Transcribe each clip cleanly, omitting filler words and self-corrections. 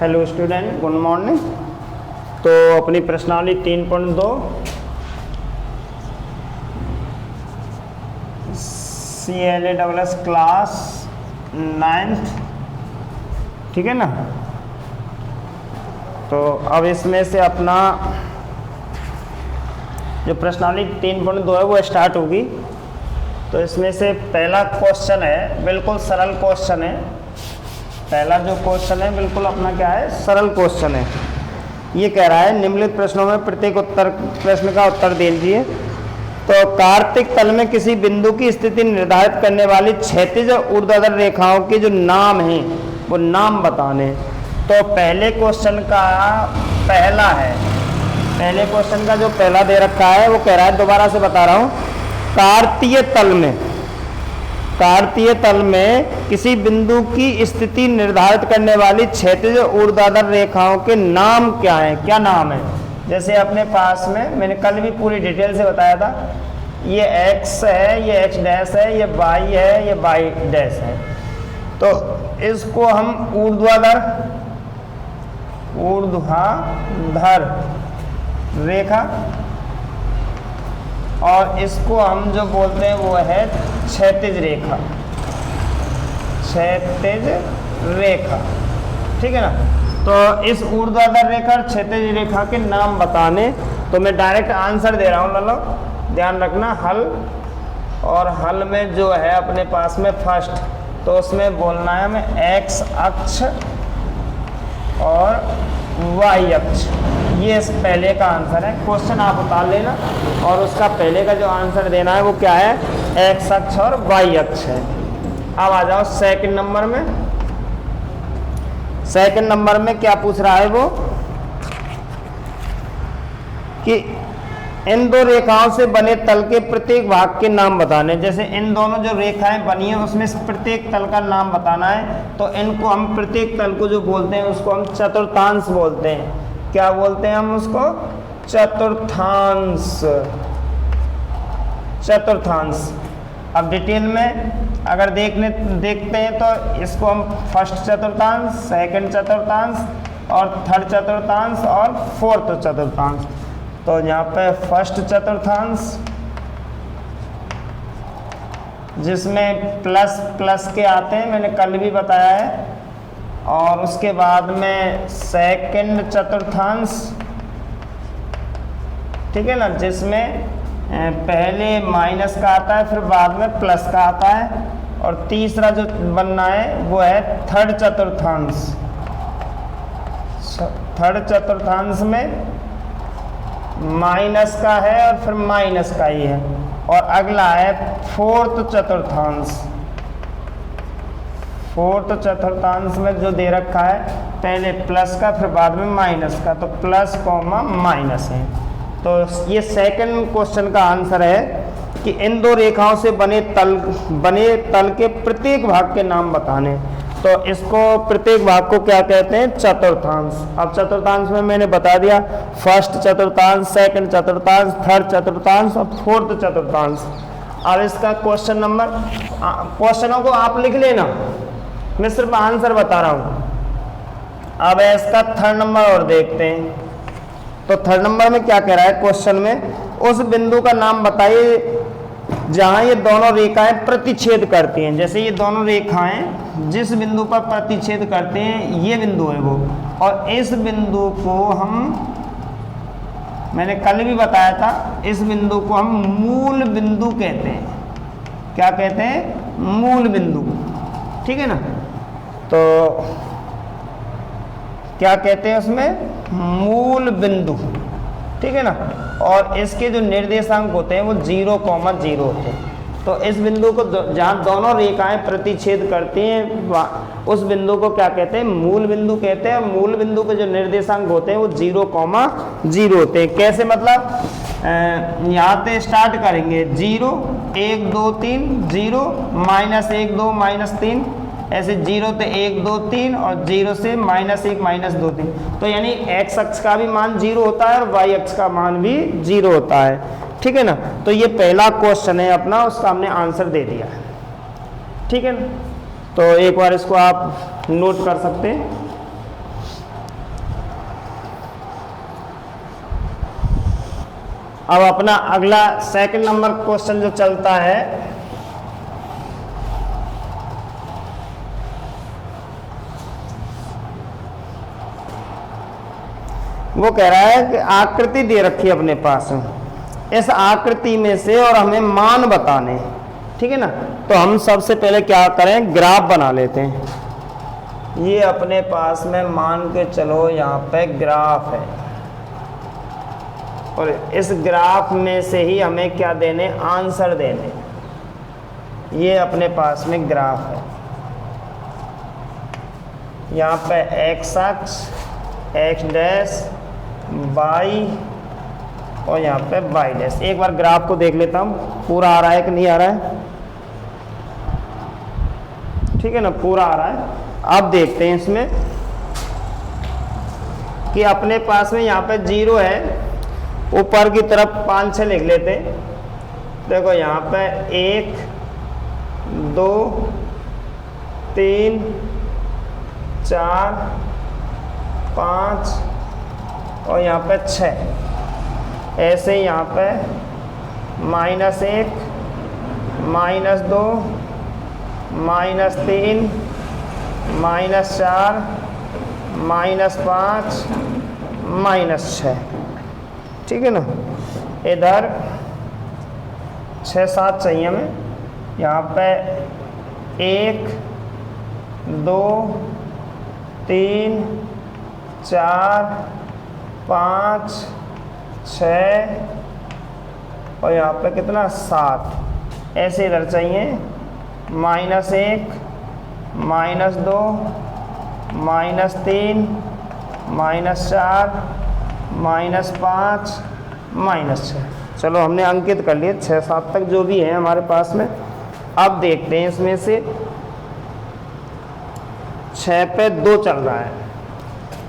Hello student, good morning. तो अपनी प्रश्नावली 3.2 CLA क्लास 9th, ठीक है ना। तो अब इसमें से अपना जो प्रश्नावली 3.2 है वो स्टार्ट होगी। तो इसमें से पहला क्वेश्चन है, बिल्कुल सरल क्वेश्चन है। पहला जो क्वेश्चन है बिल्कुल अपना क्या है, सरल क्वेश्चन है। ये कह रहा है निम्नलिखित प्रश्नों में प्रत्येक प्रश्न का उत्तर दीजिए। तो कार्तिक तल में किसी बिंदु की स्थिति निर्धारित करने वाली क्षैतिज और ऊर्ध्वाधर रेखाओं के जो नाम हैं वो नाम बताने। तो पहले क्वेश्चन का पहला है, पहले क्वेश्चन का जो पहला दे रखा है वो कह रहा है, दोबारा से बता रहा हूँ, कार्तीय तल में किसी बिंदु की स्थिति निर्धारित करने वाली क्षैतिज ऊर्ध्वाधर रेखाओं के नाम क्या है, क्या नाम है। जैसे अपने पास में मैंने कल भी पूरी डिटेल से बताया था, ये x है, ये x डैश है, ये y है, ये y डैश है। तो इसको हम ऊर्ध्वाधर रेखा और इसको हम जो बोलते हैं वो है क्षैतिज रेखा, ठीक है ना। तो इस ऊर्ध्वाधर रेखा और क्षैतिज रेखा के नाम बताने। तो मैं डायरेक्ट आंसर दे रहा हूँ, लो ध्यान रखना। हल, और हल में जो है अपने पास में फर्स्ट, तो उसमें बोलना है हमें x अक्ष और y अक्ष। ये इस पहले का आंसर है। क्वेश्चन आप उतार लेना और उसका पहले का जो आंसर देना है वो क्या है, x अक्ष और y अक्ष है। अब आ जाओ सेकंड नंबर में। सेकंड नंबर में क्या पूछ रहा है वो कि इन दो रेखाओं से बने तल के प्रत्येक भाग के नाम बताने। जैसे इन दोनों जो रेखाएं बनी है उसमें से प्रत्येक तल का नाम बताना है। तो इनको हम प्रत्येक तल को जो बोलते हैं उसको हम चतुर्थांश बोलते हैं। क्या बोलते हैं हम उसको, चतुर्थांश। अब डिटेल में अगर देखते हैं तो इसको हम फर्स्ट चतुर्थांश, सेकंड चतुर्थांश और थर्ड चतुर्थांश और फोर्थ चतुर्थांश। तो यहाँ पे फर्स्ट चतुर्थांश जिसमें प्लस प्लस के आते हैं, मैंने कल भी बताया है। और उसके बाद में सेकंड चतुर्थांश, ठीक है ना, जिसमें पहले माइनस का आता है फिर बाद में प्लस का आता है। और तीसरा जो बनना है वो है थर्ड चतुर्थांश। थर्ड चतुर्थांश में माइनस का है और फिर माइनस का ही है। और अगला है फोर्थ चतुर्थांश। फोर्थ चतुर्थांश में जो दे रखा है पहले प्लस का फिर बाद में माइनस का, तो प्लस कॉमा माइनस है। तो ये सेकंड क्वेश्चन का आंसर है कि इन दो रेखाओं से बने तल के प्रत्येक भाग के नाम बताने। तो इसको प्रत्येक भाग को क्या कहते हैं, चतुर्थांश। अब चतुर्थांश में मैंने बता दिया, फर्स्ट चतुर्थांश, सेकंड चतुर्थांश, थर्ड चतुर्थांश और फोर्थ चतुर्थांश। अब इसका क्वेश्चन नंबर, क्वेश्चनों को आप लिख लेना, मैं सिर्फ आंसर बता रहा हूं। अब इसका थर्ड नंबर और देखते हैं। तो थर्ड नंबर में क्या कह रहा है क्वेश्चन में, उस बिंदु का नाम बताइए जहां ये दोनों रेखाएं प्रतिच्छेद करती हैं। जैसे ये दोनों रेखाएं जिस बिंदु पर प्रतिच्छेद करते हैं ये बिंदु है वो, और इस बिंदु को हम, मैंने कल भी बताया था, इस बिंदु को हम मूल बिंदु कहते हैं। क्या कहते हैं, मूल बिंदु, ठीक है ना। तो क्या कहते हैं उसमें, मूल बिंदु, ठीक है ना। और इसके जो निर्देशांक होते हैं वो 0,0 होते हैं। तो इस बिंदु को जहाँ दोनों रेखाएं प्रतिच्छेद करती हैं उस बिंदु को क्या कहते हैं, मूल बिंदु कहते हैं। मूल बिंदु के जो निर्देशांक होते हैं वो 0,0 होते हैं। कैसे, मतलब यहाँ से स्टार्ट करेंगे 0, 1, 2, 3, 0, -1, 2, -3, ऐसे 0 से 1, 2, 3 और 0 से -1, -2, 3। तो यानी x अक्ष का भी मान 0 होता है और y अक्ष का मान भी 0 होता है, ठीक है ना। तो ये पहला क्वेश्चन है अपना, उसका हमने आंसर दे दिया है, ठीक है ना। तो एक बार इसको आप नोट कर सकते हैं। अब अपना अगला सेकंड नंबर क्वेश्चन जो चलता है, वो कह रहा है कि आकृति दे रखी है अपने पास, इस आकृति में से और हमें मान बताने, ठीक है ना। तो हम सबसे पहले क्या करें, ग्राफ बना लेते हैं। ये अपने पास में मान के चलो यहाँ पे ग्राफ है, और इस ग्राफ में से ही हमें क्या देने, आंसर देने। ये अपने पास में ग्राफ है, यहाँ पे एक्स अक्ष, एक्स डैश, वाई, और यहाँ पे वाई डैश। एक बार ग्राफ को देख लेता हूँ, पूरा आ रहा है कि नहीं आ रहा है, ठीक है ना, पूरा आ रहा है। अब देखते हैं इसमें कि अपने पास में यहाँ पे 0 है, ऊपर की तरफ 5 6 लिख लेते हैं। देखो यहाँ पे 1 2 3 4 5 और यहाँ पे 6। ऐसे यहाँ पे -1 -2 -3 -4 -5 -6, ठीक है ना। इधर 6 7 चाहिए हमें। यहाँ पे 1 2 3 4 5 6 और यहाँ पे कितना, 7। ऐसे इधर चाहिए -1 -2 -3 -4 -5 -6। चलो हमने अंकित कर लिए 6 7 तक जो भी है हमारे पास में। अब देखते हैं इसमें से 6 पे 2 चल रहा है,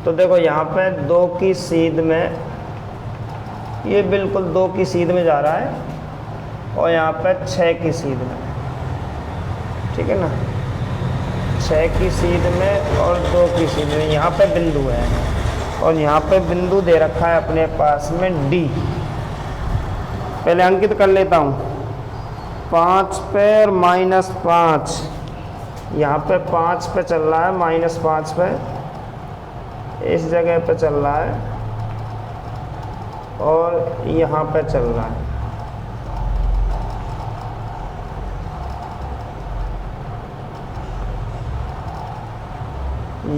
तो देखो यहाँ पे 2 की सीध में, ये बिल्कुल 2 की सीध में जा रहा है, और यहाँ पे 6 की सीध में, ठीक है ना, 6 की सीध में और 2 की सीध में। यहाँ पे बिंदु है, और यहाँ पे बिंदु दे रखा है अपने पास में D। पहले अंकित कर लेता हूँ, 5 पे और -5, यहाँ पे 5 पे चल रहा है, -5 पे इस जगह पे चल रहा है, और यहाँ पे चल रहा है।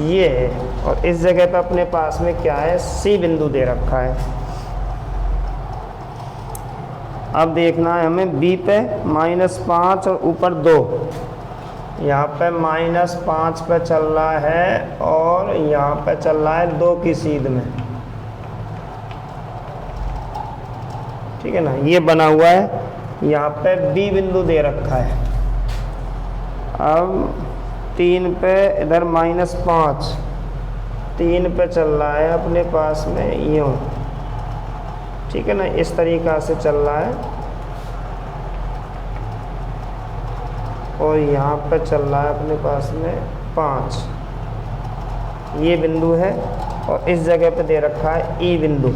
ये है, और इस जगह पे अपने पास में क्या है, C बिंदु दे रखा है। अब देखना है हमें B पे -5 और ऊपर 2, यहाँ पे -5 पे चल रहा है, और यहाँ पे चल रहा है 2 की सीध में, ठीक है ना। ये बना हुआ है, यहाँ पे B बिंदु दे रखा है। अब 3 पे इधर -5, 3 पे चल रहा है अपने पास में यूँ, ठीक है ना, इस तरीक़ा से चल रहा है, और यहाँ पे चल रहा है अपने पास में 5। ये बिंदु है, और इस जगह पे दे रखा है E बिंदु।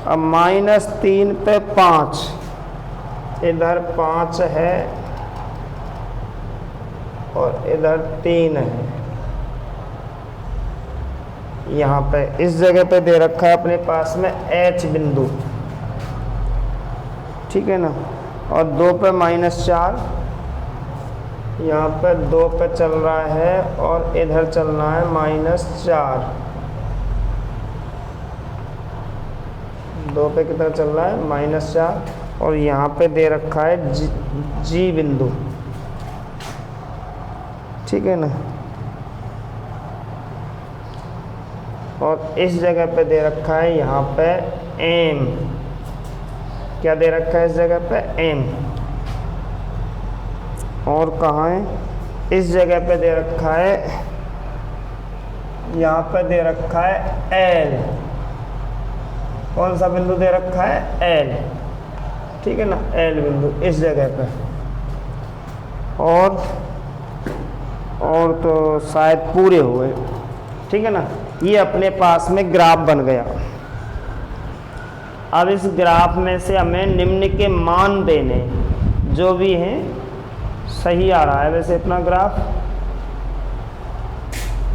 अब -3 पे 5, इधर 5 है और इधर 3 है। यहाँ पे इस जगह पे दे रखा है अपने पास में H बिंदु, ठीक है ना, और 2 पे -4, यहाँ पे 2 पे चल रहा है, और इधर चल रहा है -4। 2 पे कितना चल रहा है, -4, और यहाँ पे दे रखा है G बिंदु, ठीक है ना, और इस जगह पे दे रखा है यहाँ पे M। क्या दे रखा है इस जगह पे, M। और कहाँ है, इस जगह पे दे रखा है, यहाँ पे दे रखा है L। कौन सा बिंदु दे रखा है, L, ठीक है ना, L बिंदु इस जगह पे। और तो शायद पूरे हुए, ठीक है ना। ये अपने पास में ग्राफ बन गया। अब इस ग्राफ में से हमें निम्न के मान देने, जो भी हैं सही आ रहा है वैसे अपना ग्राफ,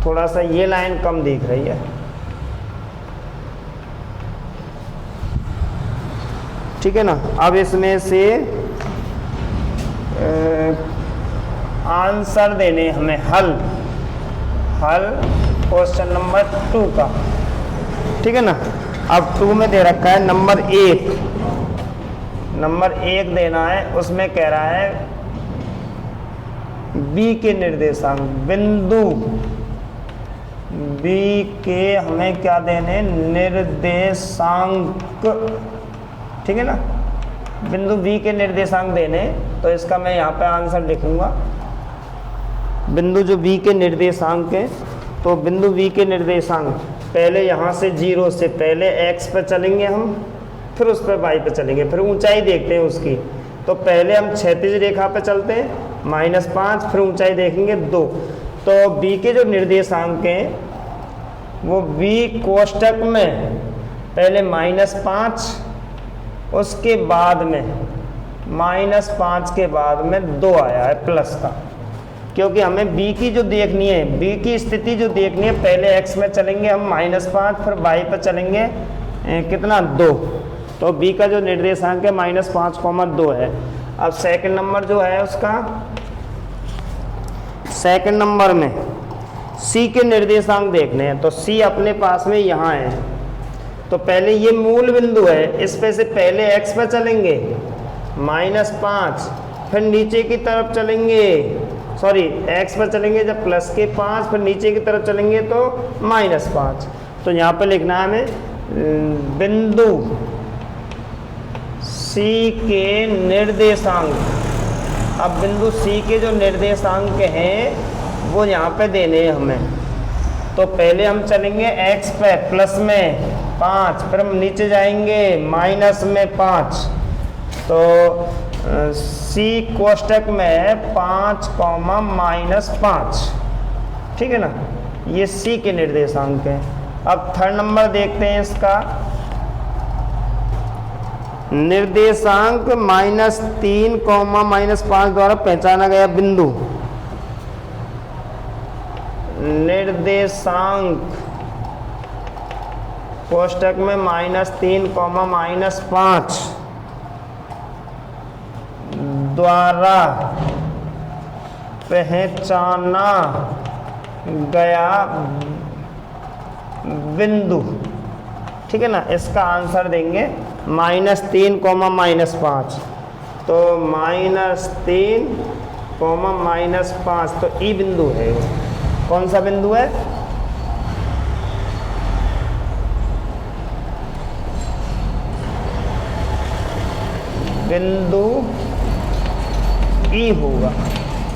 थोड़ा सा ये लाइन कम दिख रही है, ठीक है ना। अब इसमें से आंसर देने हमें हल क्वेश्चन नंबर 2 का, ठीक है ना। अब 2 में दे रखा है नंबर 1 देना है, उसमें कह रहा है बी के निर्देशांक, बिंदु बी के हमें क्या देने, निर्देशांक, ठीक है ना। बिंदु बी के निर्देशांक देने, तो इसका मैं यहाँ पे आंसर लिखूंगा। बिंदु जो बी के निर्देशांक है, तो बिंदु बी के निर्देशांक पहले यहाँ से 0 से पहले x पर चलेंगे हम, फिर उस पर y पर चलेंगे, फिर ऊंचाई देखते हैं उसकी। तो पहले हम क्षैतिज रेखा पर चलते हैं -5, फिर ऊंचाई देखेंगे 2। तो b के जो निर्देशांक हैं वो b कोष्टक में पहले -5, उसके बाद में -5 के बाद में 2 आया है प्लस का, क्योंकि हमें b की जो देखनी है, b की स्थिति जो देखनी है, पहले x में चलेंगे हम -5, फिर y पर चलेंगे कितना 2। तो b का जो निर्देशांक है -5,2 है। अब सेकंड नंबर जो है उसका, सेकंड नंबर में c के निर्देशांक देखने हैं, तो c अपने पास में यहाँ है। तो पहले ये मूल बिंदु है, इस पे से पहले x पर चलेंगे -5, फिर नीचे की तरफ चलेंगे, सॉरी x पर चलेंगे जब +5, फिर नीचे की तरफ चलेंगे तो -5। तो यहाँ पे लिखना है हमें बिंदु C के निर्देशांक। अब बिंदु C के जो निर्देशांक हैं वो यहाँ पे देने हैं हमें। तो पहले हम चलेंगे x पे प्लस में 5, फिर हम नीचे जाएंगे -5। तो C कोष्टक में 5, -5, ठीक है ना। ये C के निर्देशांक हैं। अब थर्ड नंबर देखते हैं इसका, निर्देशांक -3, -5 द्वारा पहचाना गया बिंदु। निर्देशांक कोष्टक में -3, -5 द्वारा पहचाना गया बिंदु, ठीक है ना। इसका आंसर देंगे -3, -5। तो -3, -5, तो ई बिंदु है। कौन सा बिंदु है? बिंदु ई होगा,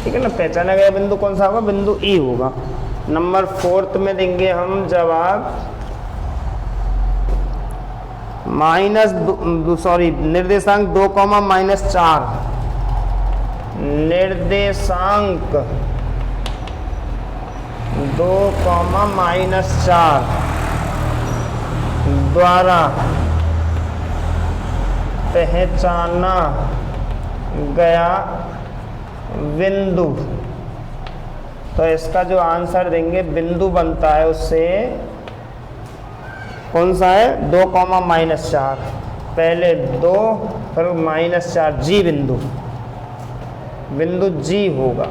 ठीक है ना। पहचाना गया बिंदु कौन सा होगा? बिंदु ई होगा। नंबर 4 में देंगे हम जवाब निर्देशांक 2, -4। निर्देशांक 2, -4 द्वारा पहचाना गया बिंदु। तो इसका जो आंसर देंगे, बिंदु बनता है उससे कौन सा है? 2, -4। पहले 2 फिर -4, जी बिंदु। बिंदु जी होगा।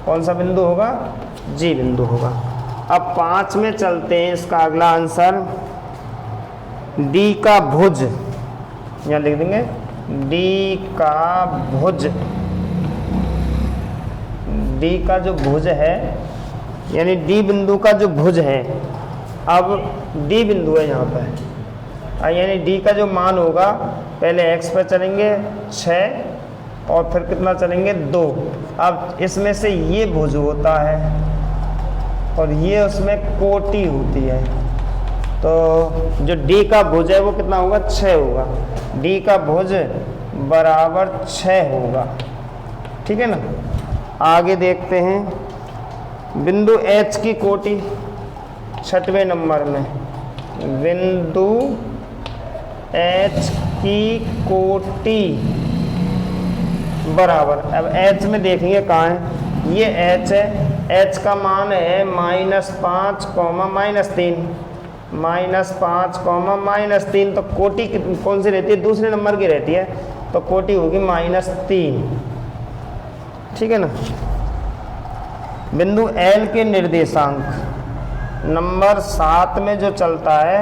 कौन सा बिंदु होगा? जी बिंदु होगा। अब 5 में चलते हैं। इसका अगला आंसर डी का भुज, यहाँ लिख देंगे डी का भुज। डी का जो भुज है, यानी डी बिंदु का जो भुज है, अब डी बिंदु है यहाँ पर, यानी डी का जो मान होगा, पहले x पर चलेंगे 6 और फिर कितना चलेंगे 2। अब इसमें से ये भुज होता है और ये उसमें कोटि होती है। तो जो डी का भुज है वो कितना होगा? 6 होगा। डी का भुज बराबर 6 होगा, ठीक है ना। आगे देखते हैं बिंदु H की कोटि 6वें नंबर में। बिंदु h की कोटि बराबर, अब h में देखेंगे कहाँ है, ये h है, h का मान है -5, -3, -5, -3, तो कोटि कौन सी रहती है, दूसरे नंबर की रहती है, तो कोटि होगी -3, ठीक है ना। बिंदु L के निर्देशांक नंबर 7 में जो चलता है,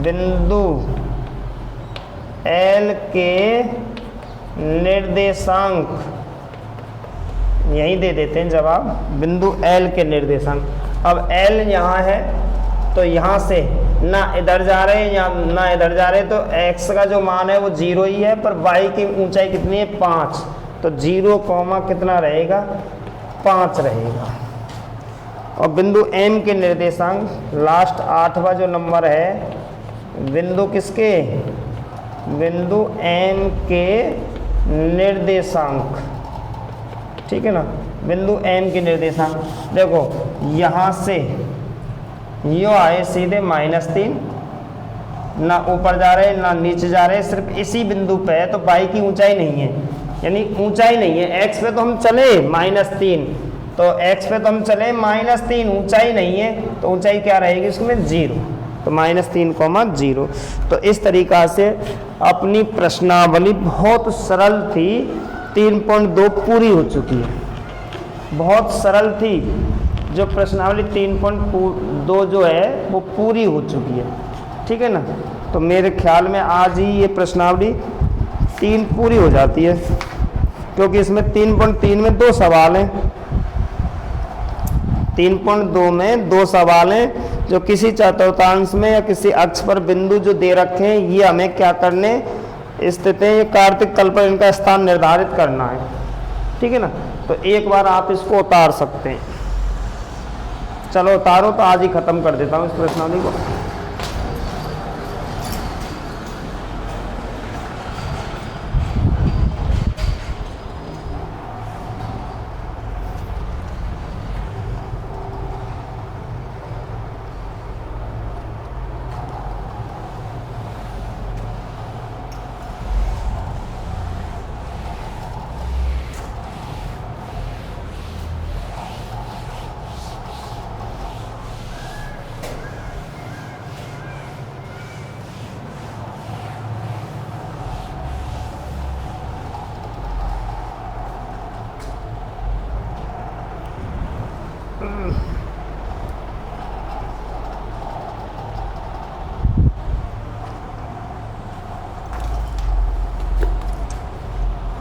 बिंदु L के निर्देशांक, यही दे देते हैं जवाब, बिंदु L के निर्देशांक। अब L यहाँ है तो यहाँ से ना इधर जा रहे हैं या ना इधर जा रहे हैं, तो x का जो मान है वो 0 ही है, पर y की ऊंचाई कितनी है, 5, तो 0, कितना रहेगा, 5 रहेगा। और बिंदु M के निर्देशांक लास्ट 8वां जो नंबर है, बिंदु किसके, बिंदु M के निर्देशांक, ठीक है ना, बिंदु M के निर्देशांक। देखो यहाँ से यो आए सीधे -3, ना ऊपर जा रहे ना नीचे जा रहे, सिर्फ इसी बिंदु पे है, तो y की ऊंचाई नहीं है, यानी ऊंचाई नहीं है, x पे तो हम चले -3, तो x पे तो हम चले -3, ऊंचाई नहीं है, तो ऊंचाई क्या रहेगी इसमें, 0, तो -3, 0। तो इस तरीका से अपनी प्रश्नावली बहुत सरल थी, 3.2 पूरी हो चुकी है, बहुत सरल थी, जो प्रश्नावली 3.2 जो है वो पूरी हो चुकी है, ठीक है ना। तो मेरे ख्याल में आज ही ये प्रश्नावली 3 पूरी हो जाती है, क्योंकि इसमें 3.3 में 2 सवाल हैं, 3.2 में 2 सवाल हैं, जो किसी चतुर्थांश में या किसी अक्ष पर बिंदु जो दे रखे हैं, ये हमें क्या करने, स्थित है, ये कार्तिक तल पर इनका स्थान निर्धारित करना है, ठीक है ना। तो एक बार आप इसको उतार सकते हैं, चलो उतारो, तो आज ही खत्म कर देता हूँ इस प्रश्नावली को।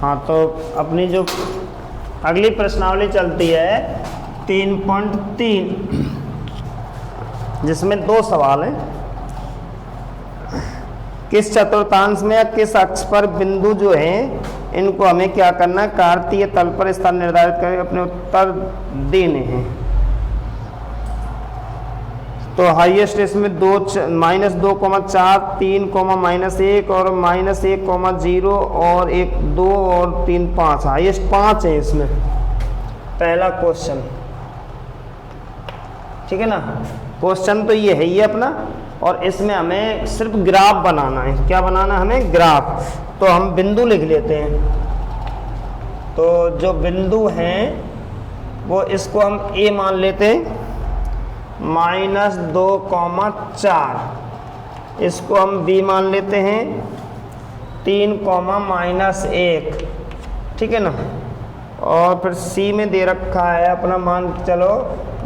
हाँ, तो अपनी जो अगली प्रश्नावली चलती है 3.3, जिसमें 2 सवाल हैं, किस चतुर्थांश में या किस अक्ष पर बिंदु जो हैं इनको हमें क्या करना है, कार्तीय तल पर स्थान निर्धारित करके अपने उत्तर देने हैं। तो हाईएस्ट इसमें -2, -4, 3, -1 और -1, 0 और 1, 2 और 3, 5, हाईएस्ट 5 है इसमें पहला क्वेश्चन, ठीक है ना। क्वेश्चन तो ये है ही अपना, और इसमें हमें सिर्फ ग्राफ बनाना है, क्या बनाना है हमें, ग्राफ। तो हम बिंदु लिख लेते हैं, तो जो बिंदु हैं वो इसको हम A मान लेते हैं, -2, 4, इसको हम B मान लेते हैं, 3, -1, ठीक है ना। और फिर C में दे रखा है अपना मान, चलो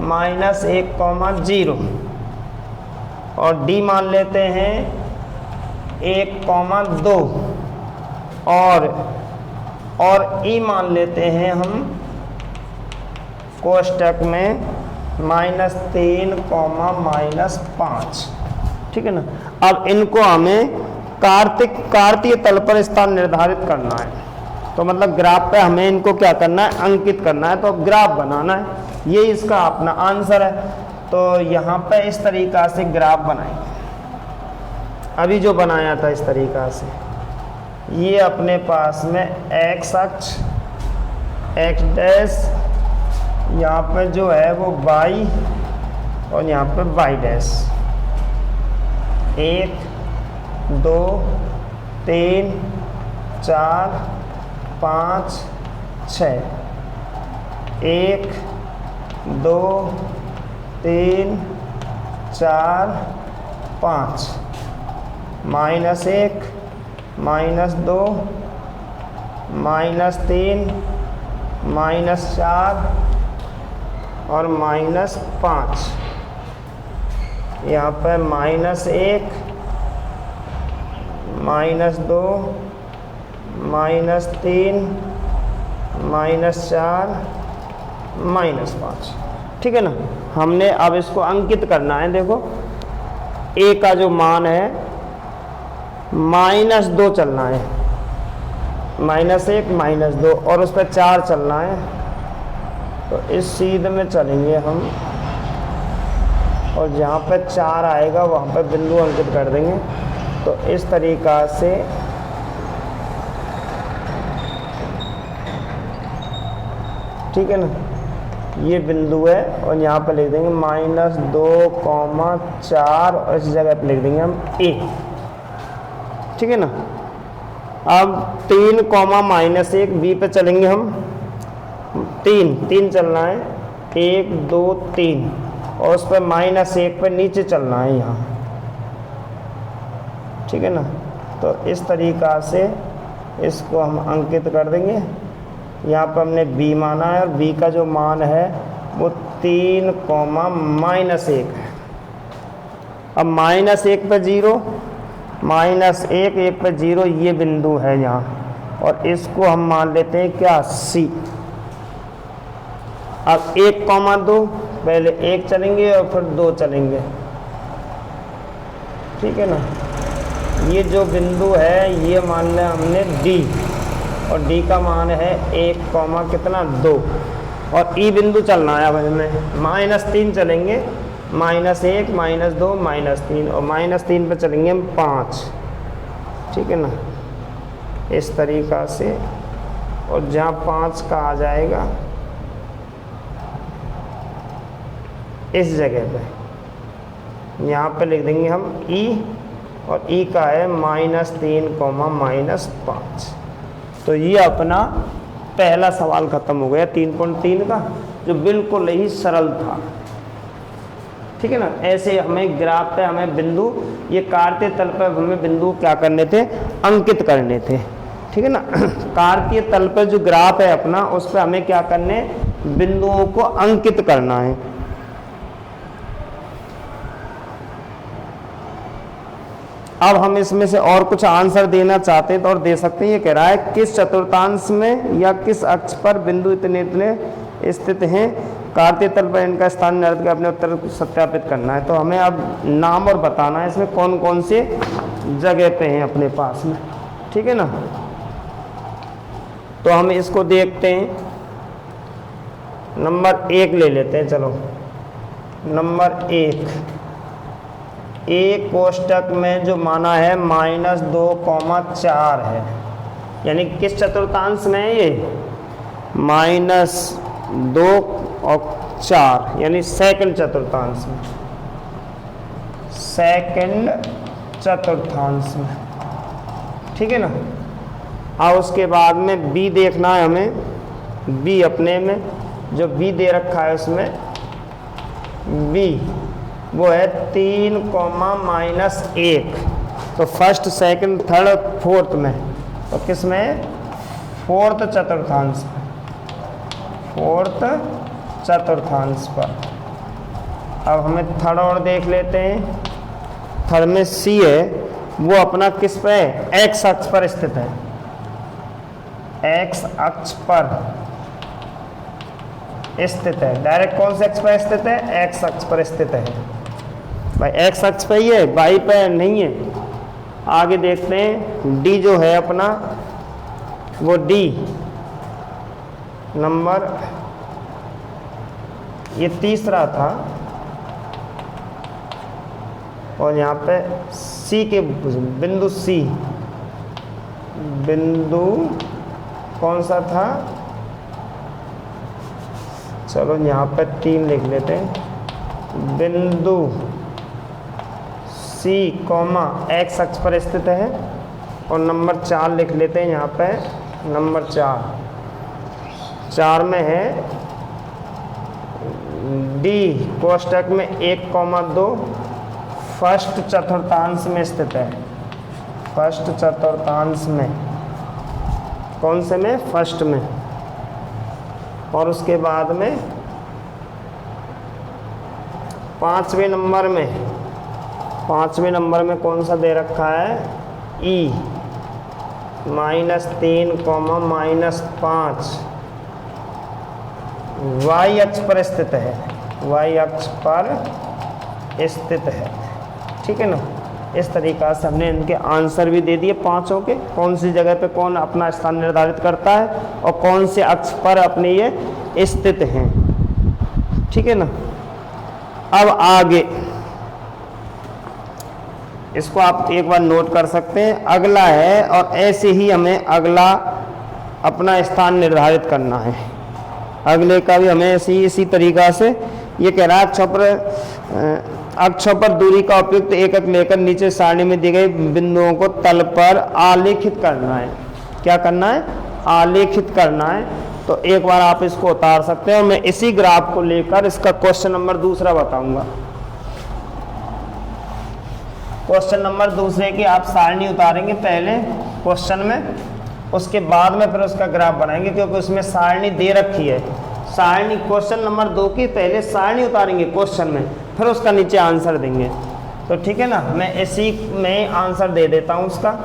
-1, 0, और D मान लेते हैं 1, 2, और E मान लेते हैं हम कोष्टक में -3, -5, ठीक है ना। अब इनको हमें कार्तीय तल पर स्थान निर्धारित करना है, तो मतलब ग्राफ पे हमें इनको क्या करना है, अंकित करना है, तो अब ग्राफ बनाना है, ये इसका अपना आंसर है। तो यहाँ पे इस तरीका से ग्राफ बनाएंगे, अभी जो बनाया था इस तरीका से, ये अपने पास में x अक्ष, x डैश, यहाँ पे जो है वो y, और यहाँ पे y डैश, 1, 2 3 4 5 6, 1 2 3 4 5, -1 -2 -3 -4 और -5। यहाँ पर -1 -2 -3 -4 -5। ठीक है ना। हमने अब इसको अंकित करना है। देखो ए का जो मान है -2 चलना है, -1 -2 और उस पर 4 चलना है। तो इस सीध में चलेंगे हम और जहाँ पर 4 आएगा वहाँ पर बिंदु अंकित कर देंगे। तो इस तरीक़ा से ठीक है ना, ये बिंदु है और यहाँ पर लिख देंगे -2, 4 और इस जगह पर लिख देंगे हम ए। ठीक है ना। अब 3, -1 बी पे चलेंगे हम। 3 चलना है, 1 2 3 और उस पर -1 पर नीचे चलना है यहाँ। ठीक है ना। तो इस तरीक़ा से इसको हम अंकित कर देंगे। यहाँ पर हमने b माना है और b का जो मान है वो 3, -1 है। अब -1 पर 0, -1 1 पर 0 ये बिंदु है यहाँ और इसको हम मान लेते हैं क्या, c। अब 1, 2 पहले 1 चलेंगे और फिर 2 चलेंगे। ठीक है ना। ये जो बिंदु है ये मान लिया हमने d और d का मान है 1, कितना 2 और e बिंदु चलना है। अब हमें -3 चलेंगे, -1 -2 -3 और -3 पे चलेंगे हम 5। ठीक है ना, इस तरीक़ा से। और जहाँ 5 का आ जाएगा इस जगह पे, यहाँ पे लिख देंगे हम e और e का है -3, -5। तो ये अपना पहला सवाल ख़त्म हो गया 3.3 का, जो बिल्कुल ही सरल था। ठीक है ना। ऐसे हमें ग्राफ पे हमें बिंदु, ये कार्तीय तल पर हमें बिंदु क्या करने थे, अंकित करने थे। ठीक है ना। कार्तीय तल पर जो ग्राफ है अपना, उस पर हमें क्या करने, बिंदुओं को अंकित करना है। अब हम इसमें से और कुछ आंसर देना चाहते हैं तो और दे सकते हैं। ये कह रहा है किस चतुर्थांश में या किस अक्ष पर बिंदु इतने इतने स्थित हैं, कार्तीय तल पर इनका स्थान निर्धारित कर अपने उत्तर को सत्यापित करना है। तो हमें अब नाम और बताना है इसमें कौन कौन से जगह पे हैं अपने पास में। ठीक है ना। तो हम इसको देखते हैं। नंबर 1 ले लेते हैं। चलो नंबर 1, ए कोष्टक में जो माना है -2, 4 है, यानी किस चतुर्थांश में है ये, -2 और 4, यानी सेकंड चतुर्थांश में, सेकंड चतुर्थांश में। ठीक है ना। अब उसके बाद में बी देखना है हमें। बी अपने में जो बी दे रखा है उसमें बी वो है 3, -1। तो फर्स्ट, सेकंड, थर्ड, फोर्थ में, तो किस में, फोर्थ चतुर्थांश, फोर्थ चतुर्थांश पर। अब हमें थर्ड और देख लेते हैं। थर्ड में सी है, वो अपना किस पे, एक्स अक्ष पर स्थित है, एक्स अक्ष पर स्थित है। डायरेक्ट कौन से अक्ष पर स्थित है, एक्स अक्ष पर स्थित है भाई। एक्स अक्ष पे ही है, वाई पे नहीं है। आगे देखते हैं डी जो है अपना, वो डी नंबर, ये तीसरा था। और यहाँ पे सी के बिंदु, सी बिंदु कौन सा था, चलो यहाँ पे 3 लिख लेते हैं। बिंदु सी कॉमा एक्स अक्ष पर स्थित है। और नंबर 4 लिख लेते हैं यहाँ पे। नंबर 4 में है डी कोष्टक में 1,2 फर्स्ट चतुर्थांश में स्थित है। फर्स्ट चतुर्थांश में, कौन से में? फर्स्ट में। और उसके बाद में 5वें नंबर में कौन सा दे रखा है? ई -3, -5 वाई अक्ष पर स्थित है। वाई अक्ष पर स्थित है। ठीक है ना। इस तरीक़ा से हमने इनके आंसर भी दे दिए पांचों के, कौन सी जगह पे कौन अपना स्थान निर्धारित करता है और कौन से अक्ष पर अपने ये स्थित हैं। ठीक है ना। अब आगे इसको आप एक बार नोट कर सकते हैं। अगला है, और ऐसे ही हमें अगला अपना स्थान निर्धारित करना है। अगले का भी हमें इसी तरीक़ा से ये कह रहा है अक्षों पर दूरी का उपयुक्त एकक लेकर नीचे सारणी में दी गई बिंदुओं को तल पर आलेखित करना है। क्या करना है? आलेखित करना है। तो एक बार आप इसको उतार सकते हैं और मैं इसी ग्राफ को लेकर इसका क्वेश्चन नंबर 2 बताऊंगा। क्वेश्चन नंबर 2 की आप सारणी उतारेंगे पहले क्वेश्चन में, उसके बाद में फिर उसका ग्राफ बनाएंगे, क्योंकि उसमें सारणी दे रखी है। सारणी क्वेश्चन नंबर 2 की पहले सारणी उतारेंगे क्वेश्चन में, फिर उसका नीचे आंसर देंगे। तो ठीक है ना। मैं इसी में आंसर दे देता हूँ उसका।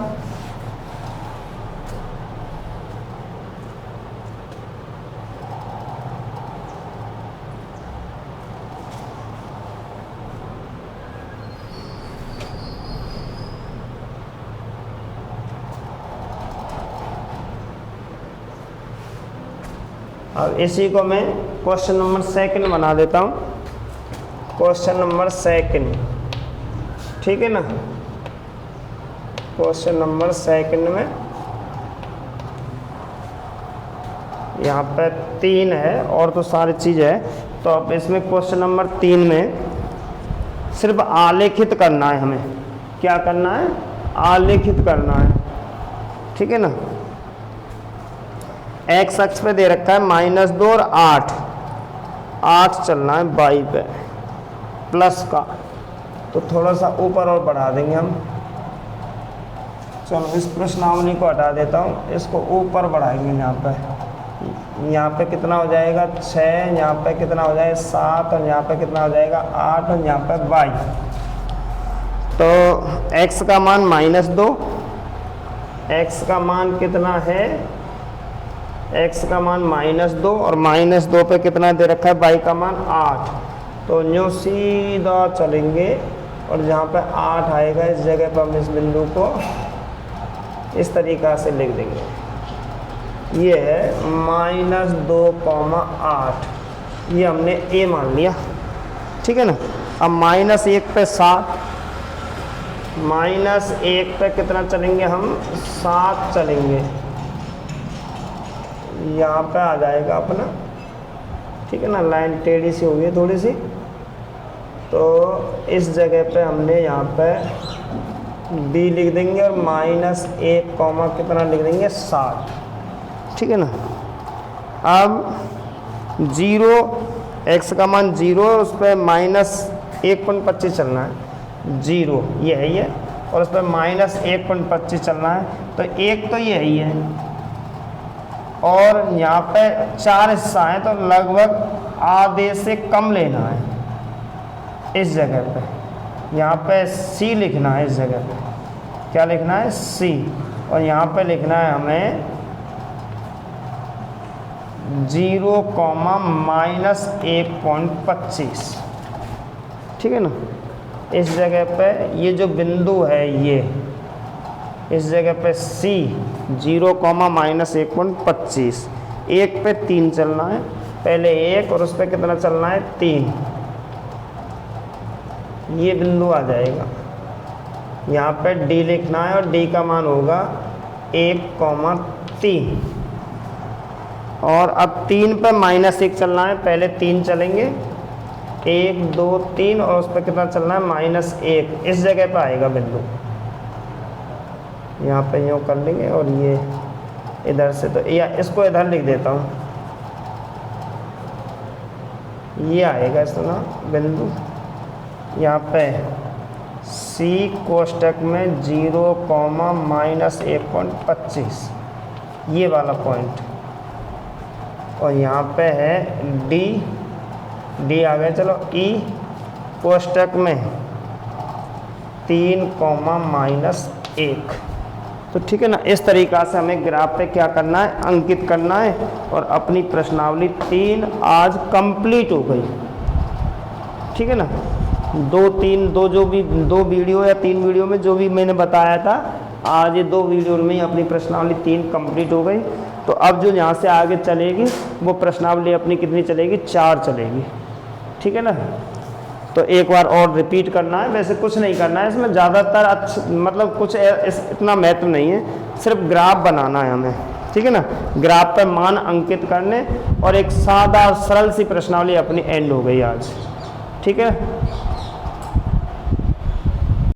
अब इसी को मैं क्वेश्चन नंबर 2 बना देता हूँ। क्वेश्चन नंबर 2, ठीक है ना। क्वेश्चन नंबर 2 में यहाँ पे 3 है और तो सारी चीज़ है। तो अब इसमें क्वेश्चन नंबर 3 में सिर्फ आलेखित करना है हमें। क्या करना है? आलेखित करना है। ठीक है ना। एक्स अक्ष पे दे रखा है -2 और 8 चलना है बाई पे प्लस का। तो थोड़ा सा ऊपर और बढ़ा देंगे हम। चलो इस प्रश्नावली को हटा देता हूँ, इसको ऊपर बढ़ाएंगे। यहाँ पे कितना हो जाएगा? 6, यहाँ पे कितना हो जाएगा? 7, और यहाँ पे कितना हो जाएगा? 8, और यहाँ पे 22। तो x का मान -2, x का मान कितना है? x का मान -2 और -2 पे कितना दे रखा है? y का मान 8। तो न्यू सीधा चलेंगे और जहाँ पे 8 आएगा इस जगह पर हम इस बिंदु को इस तरीक़ा से लिख देंगे। ये है -2,8, ये हमने a मान लिया। ठीक है ना। अब -1 पे 7, -1 पे कितना चलेंगे हम? 7 चलेंगे। यहाँ पे आ जाएगा अपना। ठीक है ना। लाइन टेढ़ी सी होगी थोड़ी सी, तो इस जगह पे हमने यहाँ पे b लिख देंगे और -1 कॉमा कितना लिख देंगे? 7। ठीक है ना। अब 0, x का मान 0 है, उस पर -1.25 चलना है। 0 ये है ये, और उस पर -1.25 चलना है। तो 1 तो ये है ही है, और यहाँ पे 4 हिस्सा है, तो लगभग आधे से कम लेना है इस जगह पे। यहाँ पे c लिखना है इस जगह पे। क्या लिखना है? c। और यहाँ पे लिखना है हमें 0, -1.25। ठीक है ना। इस जगह पे ये जो बिंदु है, ये इस जगह पे c 0, -1.25, 1 पे 3 चलना है। पहले 1 और उस पर कितना चलना है? 3। ये बिंदु आ जाएगा। यहाँ पे d लिखना है और d का मान होगा 1,3। और अब 3 पे -1 चलना है। पहले 3 चलेंगे 1 2 3 और उस पर कितना चलना है -1, इस जगह पर आएगा बिंदु। यहाँ पे यूँ कर लेंगे और ये इधर से, तो या इसको इधर लिख देता हूँ, ये आएगा इसका बिंदु। यहाँ पे C कोष्टक में 0, -1.25 ये वाला पॉइंट, और यहाँ पे है D आ गया। चलो E कोष्टक में 3, -1। तो ठीक है ना, इस तरीक़ा से हमें ग्राफ पे क्या करना है, अंकित करना है। और अपनी प्रश्नावली 3 आज कंप्लीट हो गई। ठीक है ना, दो वीडियो या 3 वीडियो में जो भी मैंने बताया था, आज ये 2 वीडियो में ही अपनी प्रश्नावली 3 कंप्लीट हो गई। तो अब जो यहाँ से आगे चलेगी वो प्रश्नावली अपनी कितनी चलेगी, 4 चलेगी। ठीक है ना, तो एक बार और रिपीट करना है। वैसे कुछ नहीं करना है इसमें, ज़्यादातर मतलब कुछ इतना महत्व नहीं है, सिर्फ ग्राफ बनाना है हमें। ठीक है ना, ग्राफ पर मान अंकित करने, और एक सादा सरल सी प्रश्नावली अपनी एंड हो गई आज। ठीक है।